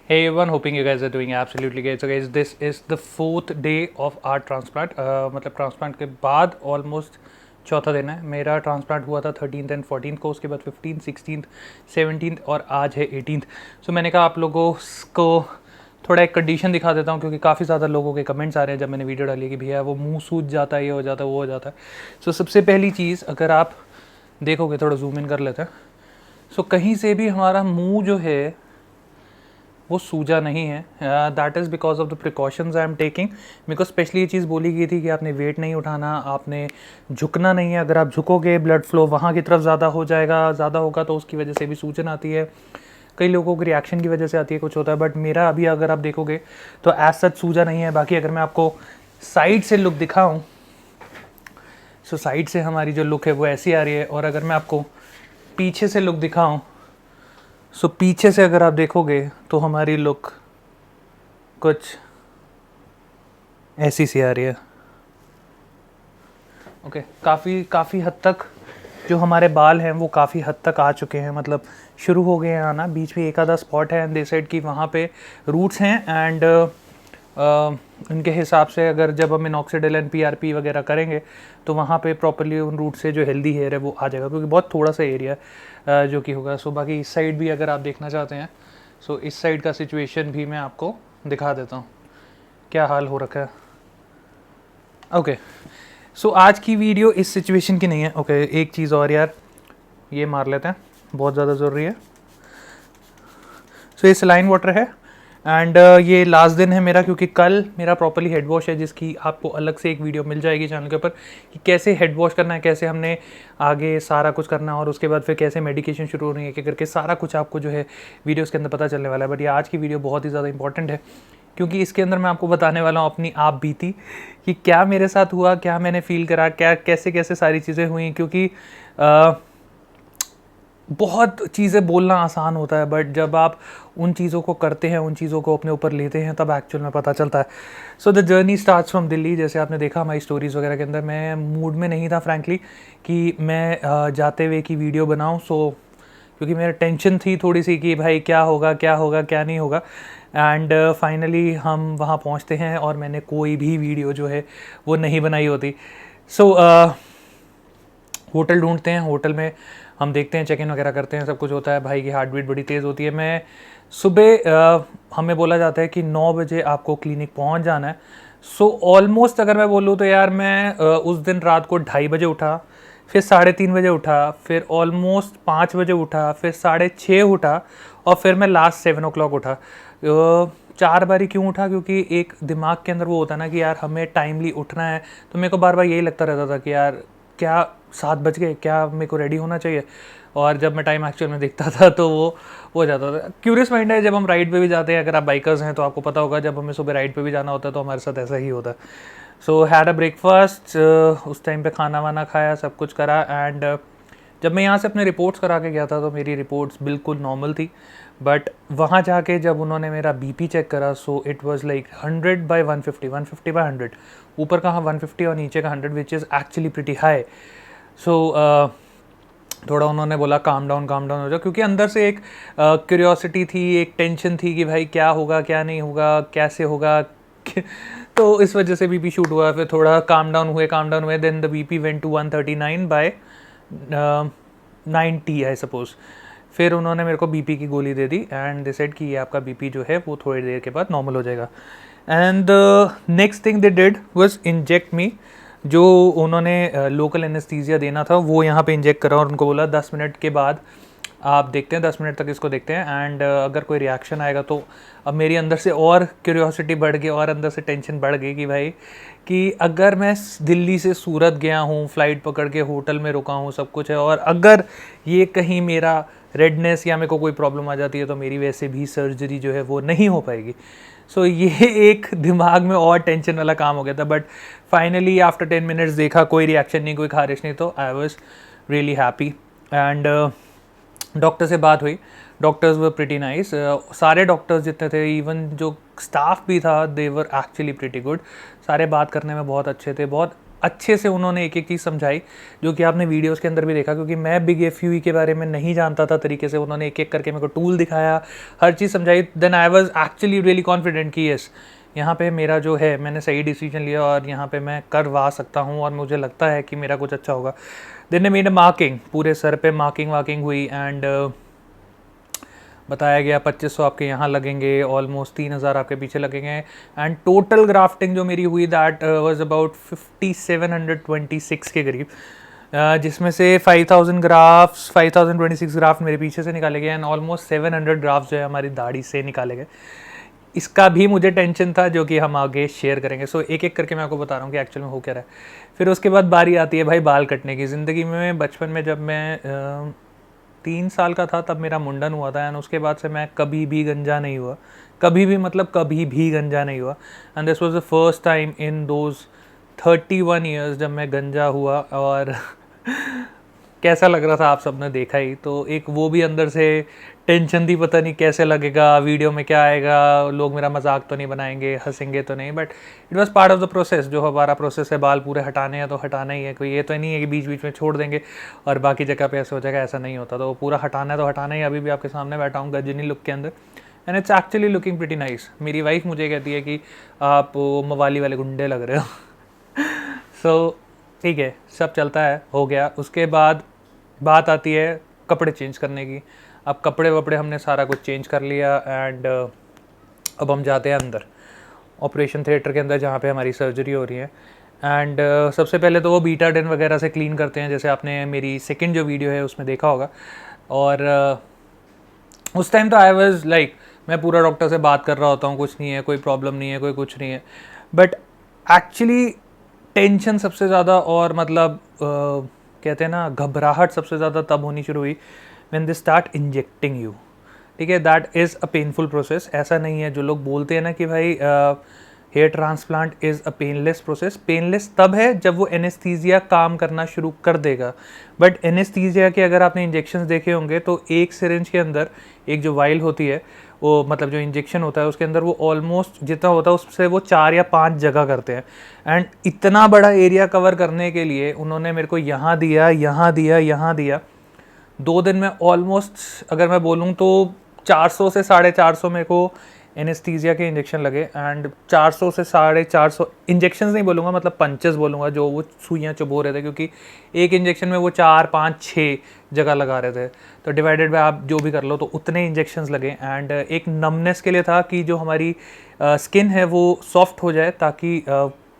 Hey everyone, hoping you guys are doing absolutely great. So guys, this is the fourth day of our transplant. मतलब transplant के बाद almost चौथा दिन है. मेरा ट्रांसप्लांट हुआ था 13th एंड 14th को, उसके बाद 15th 16th 17th और आज है 18th. सो मैंने कहा आप लोगों को थोड़ा एक कंडीशन दिखा देता हूँ, क्योंकि काफ़ी ज़्यादा लोगों के कमेंट्स आ रहे हैं जब मैंने वीडियो डाली कि भैया वो मुंह सूज जाता है, ये हो जाता है, वो हो जाता है. सो सबसे पहली चीज़, अगर आप देखोगे, थोड़ा जूम इन कर लेते हैं. सो कहीं से भी हमारा मुंह जो है वो सूजा नहीं है. That is because of the precautions I am taking. Because specially ये चीज़ बोली गई थी कि आपने वेट नहीं उठाना, आपने झुकना नहीं है. अगर आप झुकोगे ब्लड फ्लो वहाँ की तरफ ज़्यादा हो जाएगा, ज़्यादा होगा तो उसकी वजह से भी सूजन आती है. कई लोगों की रिएक्शन की वजह से आती है, कुछ होता है. बट मेरा अभी अगर आप देखोगे तो एज सच सूजा नहीं है. बाकी अगर मैं आपको साइड से लुक दिखाऊँ, सो साइड से हमारी जो लुक है वो ऐसी आ रही है. और अगर मैं आपको पीछे से लुक दिखाऊँ, सो पीछे से अगर आप देखोगे तो हमारी लुक कुछ ऐसी सी आ रही है. ओके, काफ़ी हद तक जो हमारे बाल हैं वो काफ़ी हद तक आ चुके हैं, मतलब शुरू हो गए हैं आना. बीच में एक आधा स्पॉट है एंड दे सेड कि वहाँ पे रूट्स हैं. एंड उनके हिसाब से अगर जब हम मिनॉक्सिडिल एंड PRP वगैरह करेंगे तो वहाँ पे प्रॉपरली उन रूट से जो हेल्दी हेयर है वो आ जाएगा, क्योंकि बहुत थोड़ा सा एरिया जो कि होगा. सो बाकी इस साइड भी अगर आप देखना चाहते हैं, सो इस साइड का सिचुएशन भी मैं आपको दिखा देता हूँ क्या हाल हो रखा है. ओके, सो आज की वीडियो इस सिचुएशन की नहीं है. ओके, एक चीज़ और यार, ये मार लेते हैं, बहुत ज़्यादा ज़रूरी है. सो ये सलाइन वाटर है एंड ये लास्ट दिन है मेरा, क्योंकि कल मेरा प्रॉपरली हेड वॉश है, जिसकी आपको अलग से एक वीडियो मिल जाएगी चैनल के ऊपर कि कैसे हेड वॉश करना है, कैसे हमने आगे सारा कुछ करना है, और उसके बाद फिर कैसे मेडिकेशन शुरू होनी है, क्या करके सारा कुछ आपको जो है वीडियोस के अंदर पता चलने वाला है. बट ये आज की वीडियो बहुत ही ज़्यादा इंपॉर्टेंट है, क्योंकि इसके अंदर मैं आपको बताने वाला हूँ अपनी आप बीती कि क्या मेरे साथ हुआ, क्या मैंने फील करा, क्या कैसे कैसे सारी चीज़ें हुई. क्योंकि बहुत चीज़ें बोलना आसान होता है, बट जब आप उन चीज़ों को करते हैं, उन चीज़ों को अपने ऊपर लेते हैं, तब एक्चुअल में पता चलता है. So the journey starts from Delhi. जैसे आपने देखा हमारी स्टोरीज़ वगैरह के अंदर, मैं मूड में नहीं था फ्रैंकली कि मैं जाते हुए की वीडियो बनाऊं. सो क्योंकि मेरा टेंशन थी थोड़ी सी कि भाई क्या होगा क्या नहीं होगा. एंड फाइनली हम वहाँ पहुँचते हैं और मैंने कोई भी वीडियो जो है वो नहीं बनाई होती. सो होटल ढूंढते हैं, होटल में हम देखते हैं, चेक इन वगैरह करते हैं, सब कुछ होता है. भाई की हार्ट बीट बड़ी तेज़ होती है. मैं सुबह हमें बोला जाता है कि 9 बजे आपको क्लिनिक पहुंच जाना है. सो ऑलमोस्ट अगर मैं बोलूँ तो यार मैं उस दिन रात को 2:30 बजे उठा, फिर 3:30 बजे उठा, फिर ऑलमोस्ट 5 बजे उठा, फिर 6:30 उठा, और फिर मैं लास्ट 7 o'clock उठा. 4 बारी क्यों उठा? क्योंकि एक दिमाग के अंदर वो होता है ना कि यार हमें टाइमली उठना है. तो मेरे को बार बार यही लगता रहता था कि यार क्या 7 बज गए, क्या मेरे को रेडी होना चाहिए. और जब मैं टाइम एक्चुअल में देखता था तो वो हो जाता था. क्यूरियस माइंड है, जब हम राइड पे भी जाते हैं, अगर आप बाइकर्स हैं तो आपको पता होगा, जब हमें सुबह राइड पे भी जाना होता है तो हमारे साथ ऐसा ही होता है. सो हैड अ ब्रेकफास्ट, उस टाइम पे खाना वाना खाया, सब कुछ करा. एंड जब मैं यहाँ से अपने रिपोर्ट्स करा के गया था तो मेरी रिपोर्ट्स बिल्कुल नॉर्मल थी. बट वहाँ जाके जब उन्होंने मेरा BP चेक करा, सो इट वाज लाइक 100/150, 150/100. ऊपर का 150 और नीचे का 100, which is actually pretty high. So थोड़ा उन्होंने बोला काम डाउन हो जाओ, क्योंकि अंदर से एक क्यूरियोसिटी थी, एक टेंशन थी कि भाई क्या होगा, क्या नहीं होगा, कैसे होगा. तो इस वजह से BP शूट हुआ. फिर थोड़ा काम डाउन हुए. Then the BP went to 139/90 I suppose. फिर उन्होंने मेरे को BP की गोली दे दी एंड दे सेड कि ये आपका BP जो है वो थोड़ी देर के बाद नॉर्मल हो जाएगा. And next thing they did was inject me. जो उन्होंने लोकल एनेस्थीसिया देना था वो यहाँ पे इंजेक्ट करा, और उनको बोला 10 मिनट के बाद आप देखते हैं, 10 मिनट तक इसको देखते हैं. एंड अगर कोई रिएक्शन आएगा तो. अब मेरी अंदर से और क्यूरियोसिटी बढ़ गई और अंदर से टेंशन बढ़ गई कि भाई कि अगर मैं दिल्ली से सूरत गया हूँ, फ़्लाइट पकड़ के होटल में रुका हूँ, सब कुछ है, और अगर ये कहीं मेरा रेडनेस या मेरे को कोई प्रॉब्लम आ जाती है तो मेरी वैसे भी सर्जरी जो है वो नहीं हो पाएगी. सो ये एक दिमाग में और टेंशन वाला काम हो गया था. बट फाइनली आफ्टर 10 मिनट्स देखा, कोई रिएक्शन नहीं, कोई खारिश नहीं, तो I was really happy. And doctor से बात हुई. Doctors were pretty nice. सारे डॉक्टर्स जितने थे, इवन जो स्टाफ भी था, दे वर एक्चुअली प्रिटी गुड. सारे बात करने में बहुत अच्छे थे, बहुत अच्छे से उन्होंने एक एक चीज़ समझाई, जो कि आपने वीडियोस के अंदर भी देखा, क्योंकि मैं बिग एफ के बारे में नहीं जानता था तरीके से। उन्होंने एक एक करके मेरे को टूल दिखाया, हर चीज़ समझाई। Then I was actually really confident कि यस, यहाँ पे मेरा जो है मैंने सही डिसीजन लिया और यहाँ पे मैं करवा सकता हूँ और मुझे लगता है कि मेरा कुछ अच्छा होगा। देन मेड मार्किंग, पूरे सर पे मार्किंग वार्किंग हुई एंड बताया गया 2500 आपके यहाँ लगेंगे, ऑलमोस्ट 3000 आपके पीछे लगेंगे। एंड टोटल ग्राफ्टिंग जो मेरी हुई दैट वाज अबाउट 5726 के करीब, जिसमें से 5026 ग्राफ्ट मेरे पीछे से निकाले गए एंड ऑलमोस्ट 700 ग्राफ्ट जो है हमारी दाढ़ी से निकाले गए। इसका भी मुझे टेंशन था, जो कि हम आगे शेयर करेंगे। सो एक एक करके मैं आपको बता रहा हूँ कि एक्चुअल में हो क्या रहा है। फिर उसके बाद बारी आती है भाई बाल कटने की। ज़िंदगी में बचपन में जब मैं 3 साल का था तब मेरा मुंडन हुआ था एंड उसके बाद से मैं कभी भी गंजा नहीं हुआ, कभी भी, मतलब कभी भी गंजा नहीं हुआ। And this was the first time in those 31 years जब मैं गंजा हुआ। और कैसा लग रहा था आप सबने देखा ही, तो एक वो भी अंदर से टेंशन थी, पता नहीं कैसे लगेगा, वीडियो में क्या आएगा, लोग मेरा मजाक तो नहीं बनाएंगे, हंसेंगे तो नहीं। But it was part of the process, जो हमारा प्रोसेस है, बाल पूरे हटाने हैं तो हटाना ही है। कोई ये तो नहीं है कि बीच बीच में छोड़ देंगे और बाकी जगह पे ऐसे हो जाएगा, ऐसा नहीं होता। तो पूरा हटाना है तो हटाना ही। अभी भी आपके सामने बैठा हूँ गजनी लुक के अंदर and it's actually looking pretty nice. मेरी वाइफ मुझे कहती है कि आप मवाली वाले गुंडे लग रहे हो। सो ठीक है, सब चलता है, हो गया। उसके बाद बात आती है कपड़े चेंज करने की। अब कपड़े वपड़े हमने सारा कुछ चेंज कर लिया एंड अब हम जाते हैं अंदर ऑपरेशन थिएटर के अंदर, जहाँ पे हमारी सर्जरी हो रही है। एंड सबसे पहले तो वो बीटाडिन वगैरह से क्लीन करते हैं, जैसे आपने मेरी सेकंड जो वीडियो है उसमें देखा होगा। और उस टाइम तो आई वाज लाइक, मैं पूरा डॉक्टर से बात कर रहा होता हूँ, कुछ नहीं है, कोई प्रॉब्लम नहीं है, कोई कुछ नहीं है। बट एक्चुअली टेंशन सबसे ज़्यादा, और मतलब कहते हैं ना घबराहट सबसे ज़्यादा तब होनी शुरू हुई when they start injecting you. ठीक है, that is a painful process. ऐसा नहीं है जो लोग बोलते हैं ना कि भाई hair transplant is a painless process. Painless तब है जब वो एनेस्थीसिया काम करना शुरू कर देगा। बट एनेस्थीसिया के अगर आपने इंजेक्शंस देखे होंगे तो एक सिरिंज के अंदर एक जो वाइल होती है, वो मतलब जो इंजेक्शन होता है उसके अंदर वो ऑलमोस्ट जितना होता है उससे वो 4 या 5 जगह करते हैं। एंड इतना बड़ा एरिया कवर करने के लिए उन्होंने मेरे को यहाँ दिया, यहाँ दिया, यहाँ दिया। 2 दिन में ऑलमोस्ट अगर मैं बोलूँ तो 400 से 450 मेरे को एनेस्थीसिया के इंजेक्शन लगे। एंड 400 से 450 इंजेक्शन नहीं बोलूँगा, मतलब पंचेस बोलूँगा, जो वो सुइयाँ चुभो रहे थे, क्योंकि एक इंजेक्शन में वो 4, 5, 6 जगह लगा रहे थे। तो डिवाइडेड बाय आप जो भी कर लो तो उतने इंजेक्शंस लगे। एंड एक नमनेस के लिए था कि जो हमारी स्किन है वो सॉफ्ट हो जाए, ताकि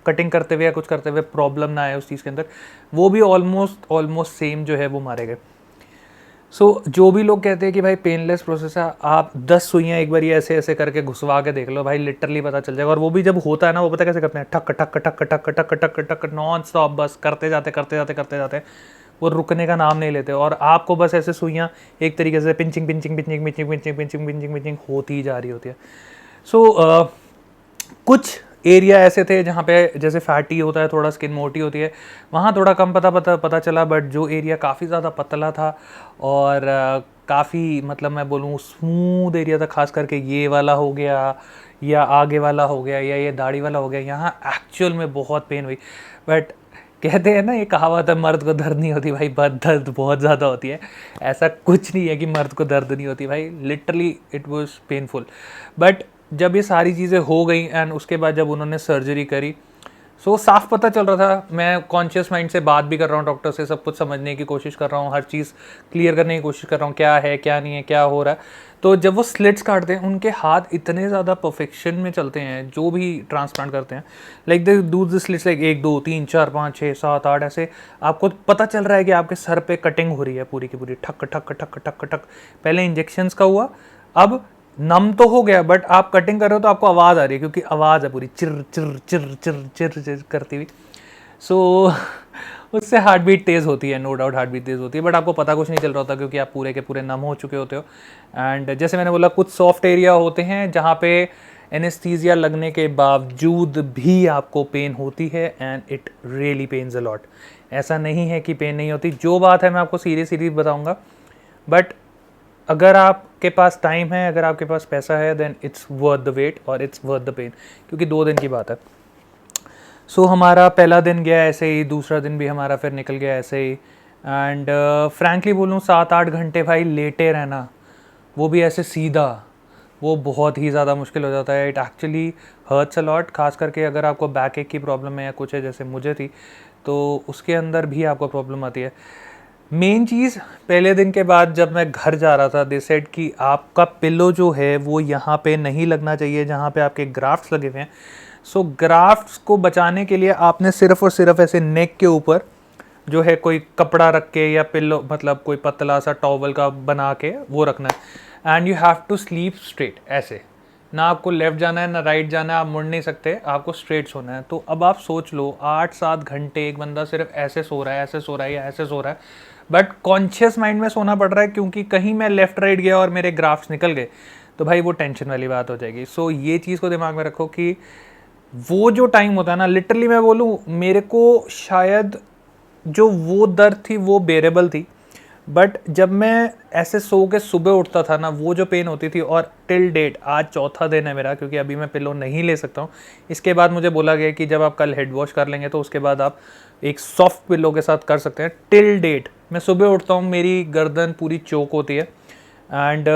कटिंग करते हुए या कुछ करते हुए प्रॉब्लम ना आए उस चीज़ के अंदर। वो भी ऑलमोस्ट सेम जो है वो मारे गए। सो जो भी लोग कहते हैं कि भाई पेनलेस प्रोसेस है, आप 10 सुइयाँ एक बार ये ऐसे ऐसे करके घुसवा के देख लो भाई, लिटरली पता चल जाएगा। और वो भी जब होता है ना, वो पता कैसे करते हैं, ठक ठक ठक ठक ठक ठक ठक नॉन स्टॉप, बस करते जाते, वो रुकने का नाम नहीं लेते। और आपको बस ऐसे सुइयाँ एक तरीके से pinching pinching pinching pinching pinching pinching pinching pinching होती ही जा रही होती है। सो कुछ एरिया ऐसे थे जहाँ पे जैसे फैटी होता है, थोड़ा स्किन मोटी होती है, वहाँ थोड़ा कम पता चला। बट जो एरिया काफ़ी ज़्यादा पतला था और काफ़ी, मतलब मैं बोलूँ स्मूथ एरिया था, खास करके ये वाला हो गया या आगे वाला हो गया या ये दाढ़ी वाला हो गया, यहाँ एक्चुअल में बहुत पेन हुई। बट कहते हैं ना, ये कहावत है, मर्द को दर्द नहीं होती भाई, दर्द बहुत ज़्यादा होती है। ऐसा कुछ नहीं है कि मर्द को दर्द नहीं होती भाई, literally it was painful. But जब ये सारी चीज़ें हो गई एंड उसके बाद जब उन्होंने सर्जरी करी, सो साफ पता चल रहा था। मैं कॉन्शियस माइंड से बात भी कर रहा हूँ डॉक्टर से, सब कुछ समझने की कोशिश कर रहा हूँ, हर चीज़ क्लियर करने की कोशिश कर रहा हूँ, क्या है क्या नहीं है, क्या हो रहा है। तो जब वो स्लिट्स काटते हैं, उनके हाथ इतने ज़्यादा परफेक्शन में चलते हैं, जो भी ट्रांसप्लांट करते हैं, like they do the slits like 1 2 3 4 5 6 7 8 ऐसे। आपको पता चल रहा है कि आपके सर पे कटिंग हो रही है पूरी की पूरी, ठक ठक ठक ठक ठक। पहले इंजेक्शंस का हुआ, अब नम तो हो गया, बट आप कटिंग कर रहे हो तो आपको आवाज़ आ रही है, क्योंकि आवाज़ है पूरी चिर चिर चिर चिर चिर चिर करती हुई। सो उससे हार्ट बीट तेज़ होती है, नो डाउट हार्ट बीट तेज़ होती है, बट आपको पता कुछ नहीं चल रहा होता, क्योंकि आप पूरे के पूरे नम हो चुके होते हो। एंड जैसे मैंने बोला, कुछ सॉफ्ट एरिया होते हैं जहाँ पे एनेस्थीसिया लगने के बावजूद भी आपको पेन होती है and it really pens a lot. ऐसा नहीं है कि पेन नहीं होती, जो बात है मैं आपको सीरियसली बताऊँगा। बट अगर आपके पास टाइम है, अगर आपके पास पैसा है, then it's worth the wait और इट्स वर्थ द पेन, क्योंकि 2 दिन की बात है। सो हमारा पहला दिन गया ऐसे ही, दूसरा दिन भी हमारा फिर निकल गया ऐसे ही। एंड फ्रैंकली बोलूँ 7-8 घंटे भाई लेटे रहना, वो भी ऐसे सीधा, वो बहुत ही ज़्यादा मुश्किल हो जाता है। It actually hurts a lot, खास करके अगर आपको बैक एक की प्रॉब्लम है या कुछ है जैसे मुझे थी, तो उसके अंदर भी आपको प्रॉब्लम आती है। मेन चीज़ पहले दिन के बाद जब मैं घर जा रहा था, दे सेड कि आपका पिलो जो है वो यहाँ पे नहीं लगना चाहिए जहाँ पे आपके ग्राफ्ट्स लगे हुए हैं। सो ग्राफ्ट्स को बचाने के लिए आपने सिर्फ और सिर्फ ऐसे नेक के ऊपर जो है कोई कपड़ा रख के या पिलो, मतलब कोई पतला सा टॉवल का बना के वो रखना है। And you have to sleep straight, ऐसे ना आपको लेफ्ट जाना है ना राइट जाना है, आप मुड़ नहीं सकते, आपको स्ट्रेट सोना है। तो अब आप सोच लो 8-7 घंटे एक बंदा सिर्फ ऐसे सो रहा है, ऐसे सो रहा है या ऐसे सो रहा है, बट कॉन्शियस माइंड में सोना पड़ रहा है क्योंकि कहीं मैं लेफ्ट राइट गया और मेरे ग्राफ्स निकल गए तो भाई वो टेंशन वाली बात हो जाएगी। सो ये चीज़ को दिमाग में रखो कि वो जो टाइम होता है ना, लिटरली मैं बोलूँ मेरे को शायद जो वो दर्द थी वो बेरेबल थी, बट जब मैं ऐसे सो के सुबह उठता था ना, वो जो पेन होती थी, और टिल डेट आज चौथा दिन है मेरा क्योंकि अभी मैं पिलो नहीं ले सकता हूँ। इसके बाद मुझे बोला गया कि जब आप कल हेड वॉश कर लेंगे तो उसके बाद आप एक सॉफ्ट पिलो के साथ कर सकते हैं। टिल डेट मैं सुबह उठता हूँ मेरी गर्दन पूरी चोक होती है एंड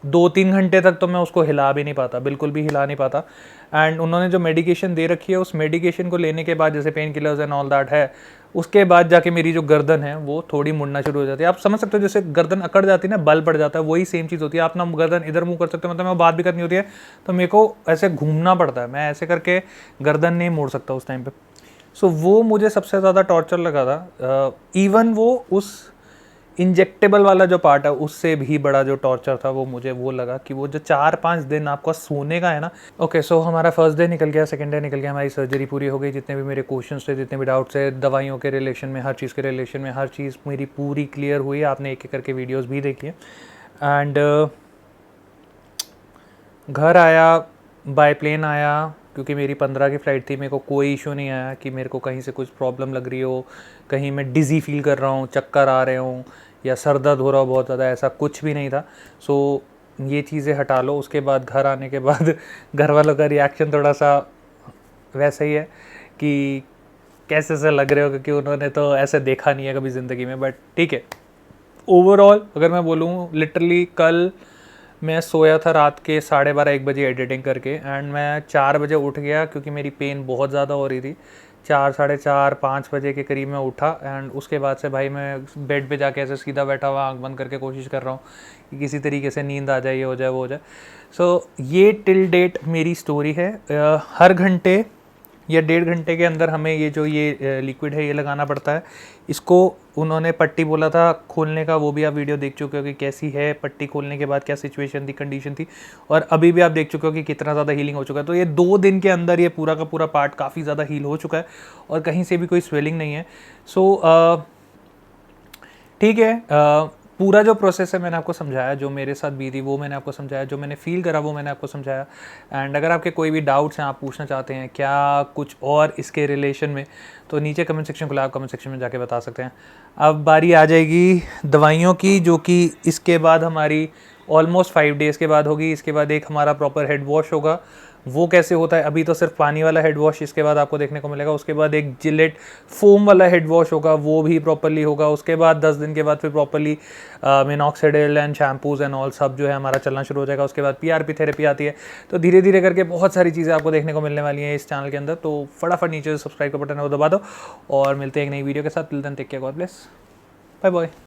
2-3 घंटे तक तो मैं उसको हिला भी नहीं पाता, बिल्कुल भी हिला नहीं पाता। एंड उन्होंने जो मेडिकेशन दे रखी है उस मेडिकेशन को लेने के बाद, जैसे pain killers and all that है, उसके बाद जाके मेरी जो गर्दन है वो थोड़ी मुड़ना शुरू हो जाती है। आप समझ सकते हो जैसे गर्दन अकड़ जाती है ना, बल पड़ जाता है, वही सेम चीज़ होती है। आप ना गर्दन इधर मुँह कर सकते हो, मतलब मैं बात भी करनी होती है तो मेरे को ऐसे घूमना पड़ता है, मैं ऐसे करके गर्दन नहीं मोड़ सकता उस टाइम पे। सो वो मुझे सबसे ज़्यादा टॉर्चर लगा था। इवन वो उस इंजेक्टेबल वाला जो पार्ट है उससे भी बड़ा जो टॉर्चर था वो मुझे वो लगा कि वो जो 4-5 दिन आपका सोने का है ना। ओके, सो हमारा फर्स्ट डे निकल गया, सेकंड डे निकल गया, हमारी सर्जरी पूरी हो गई, जितने भी मेरे क्वेश्चंस थे, जितने भी डाउट्स थे दवाइयों के रिलेशन में, हर चीज़ के रिलेशन में, हर चीज़ मेरी पूरी क्लियर हुई। आपने एक एक करके वीडियोज़ भी देखी है। एंड घर आया, बाय प्लेन आया क्योंकि मेरी 15 की फ़्लाइट थी। मेरे को कोई इशू नहीं आया कि मेरे को कहीं से कुछ प्रॉब्लम लग रही हो, कहीं मैं डिज़ी फील कर रहा हूँ, चक्कर आ रहे हूँ या सर दर्द हो रहा हो बहुत ज़्यादा, ऐसा कुछ भी नहीं था। सो ये चीज़ें हटा लो। उसके बाद घर आने के बाद घर वालों का रिएक्शन थोड़ा सा वैसा ही है कि कैसे से लग रहे हो, क्योंकि उन्होंने तो ऐसे देखा नहीं है कभी ज़िंदगी में। बट ठीक है, ओवरऑल अगर मैं बोलूँ, लिटरली कल मैं सोया था रात के 12:30-1 बजे एडिटिंग करके, एंड मैं 4 बजे उठ गया क्योंकि मेरी पेन बहुत ज़्यादा हो रही थी। 4, साढ़े 4, 5 बजे के करीब मैं उठा एंड उसके बाद से भाई मैं बेड पे जाके ऐसे सीधा बैठा हुआ आँख बंद करके कोशिश कर रहा हूँ कि किसी तरीके से नींद आ जाए, ये हो जाए, वो हो जाए। सो ये टिल डेट मेरी स्टोरी है। हर घंटे या 1.5 घंटे के अंदर हमें ये जो ये लिक्विड है ये लगाना पड़ता है। इसको उन्होंने पट्टी बोला था खोलने का, वो भी आप वीडियो देख चुके हो कि कैसी है पट्टी खोलने के बाद, क्या सिचुएशन थी, कंडीशन थी, और अभी भी आप देख चुके हो कि कितना ज़्यादा हीलिंग हो चुका है। तो ये 2 दिन के अंदर ये पूरा का पूरा पार्ट काफ़ी ज़्यादा हील हो चुका है और कहीं से भी कोई स्वेलिंग नहीं है। सो ठीक है, पूरा जो प्रोसेस है मैंने आपको समझाया, जो मेरे साथ बीती वो मैंने आपको समझाया, जो मैंने फ़ील करा वो मैंने आपको समझाया। एंड अगर आपके कोई भी डाउट्स हैं, आप पूछना चाहते हैं क्या कुछ और इसके रिलेशन में, तो नीचे कमेंट सेक्शन खुला, आप कमेंट सेक्शन में जाके बता सकते हैं। अब बारी आ जाएगी दवाइयों की, जो कि इसके बाद हमारी ऑलमोस्ट 5 डेज़ के बाद होगी। इसके बाद एक हमारा प्रॉपर हेड वॉश होगा। वो कैसे होता है, अभी तो सिर्फ पानी वाला हेड वॉश इसके बाद आपको देखने को मिलेगा। उसके बाद एक जिलेट फोम वाला हेड वॉश होगा, वो भी प्रॉपरली होगा। उसके बाद 10 दिन के बाद फिर properly minoxidil and shampoos and all सब जो है हमारा चलना शुरू हो जाएगा। उसके बाद PRP थेरेपी आती है। तो धीरे धीरे करके बहुत सारी चीज़ें आपको देखने को मिलने वाली हैं इस चैनल के अंदर। तो फटाफट नीचे सब्सक्राइब का बटन है वो दबा दो और मिलते हैं एक नई वीडियो के साथ। Till then take care, God bless, bye bye.